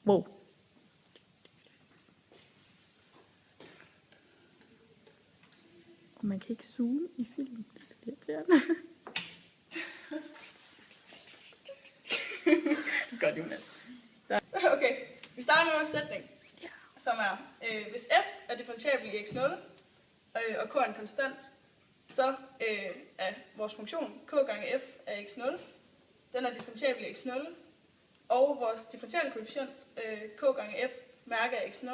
Wow. Og man kan ikke zoome i filmen. Det er irriterende. Godt, Jonas. Så. Okay, vi starter med vores sætning, Ja. som er, hvis f er differentiabel i x0, og k er en konstant, så er vores funktion k gange f af x0, den er differentiabel i x0, og vores differentiale koefficient k gange f mærke af x0,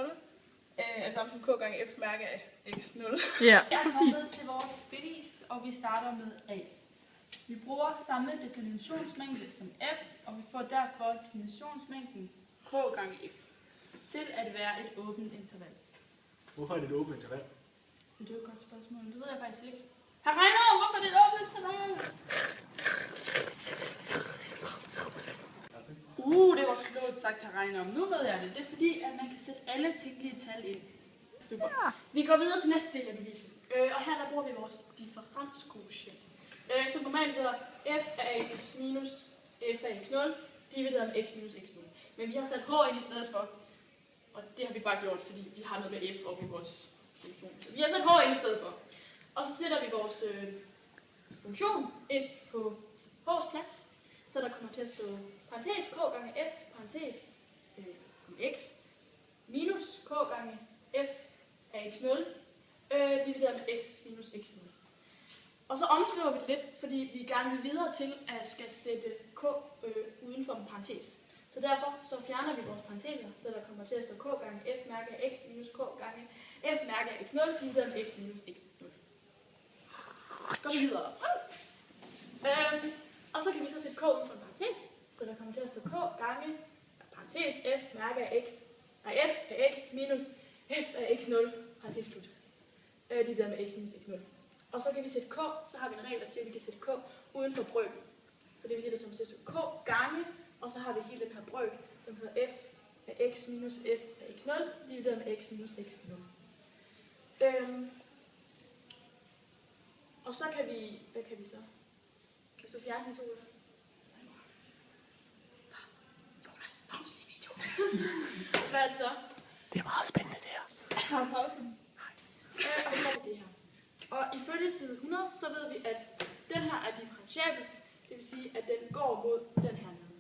er det samme som k gange f mærke af x0. Ja, Jeg er præcis. kommet til vores bevis, og vi starter med A. Vi bruger samme definitionsmængde som f, og vi får derfor definitionsmængden k gange f til at være et åbent interval. Hvorfor er det et åbent interval? Så det er jo et godt spørgsmål. Det ved jeg faktisk ikke. Herr Reiner, hvorfor er det et åbent interval? Det var klogt sagt, herr Reiner. Nu ved jeg det. Det er fordi, at man kan sætte alle tænkelige tal ind. Super. Ja. Vi går videre til næste del af beviset. Og her der bruger vi vores differenskoefficient. Som normalt hedder f af x minus f af x0 divideret med x minus x0. Men vi har sat h ind i stedet for. Og det har vi bare gjort, fordi vi har noget med f op i vores funktion. Så vi har sat h ind i stedet for. Og så sætter vi vores funktion ind på h's plads. Så der kommer til at stå parentes k gange f, parentes x, minus k gange f af x0, divideret med x minus x0. Og så omskriver vi det lidt, fordi vi gerne vil videre til at skal sætte k uden for en parentes. Så derfor så fjerner vi vores parenteser, så der kommer til at stå k gange f mærke af x minus k gange f mærke af x0, divideret med x minus x0. Går vi videre. Og så kan vi så sætte k uden for en parentes, så der kommer til at stå k gange parentes f mærke af x, f af x minus f af x0, parentes slut, divideret med x minus x0. Og så kan vi sætte k, så har vi en regel, der siger, at vi kan sætte k uden for brøk. Så det vil sige, at der kommer til at stå k gange, og så har vi hele den her brøk, som hedder f af x minus f af x0, divideret med x minus x0. Og så kan vi, hvad kan vi så? Kan vi så fjerne de to? Jonas, pause lige videoen. Hvad er det så? Det er meget spændende, det her. Har du pause? Nej. Og så får vi det her. Og ifølge side 100, så ved vi, at den her er differentiabel. Det vil sige, at den går mod den her nede.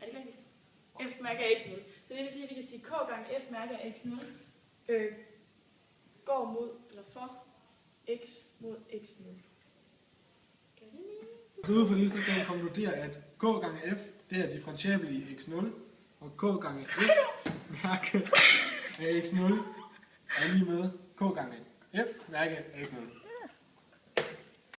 Er det rigtigt? F mærke af x0. Så det vil sige, at vi kan sige, at k gange f mærke af x0 går mod, eller for x mod x0. Så ud fra det, så kan man konkludere, at k gange f, det er differentiabel i x0, og k gange f mærke af x0 er lige med k gange f mærke af x0.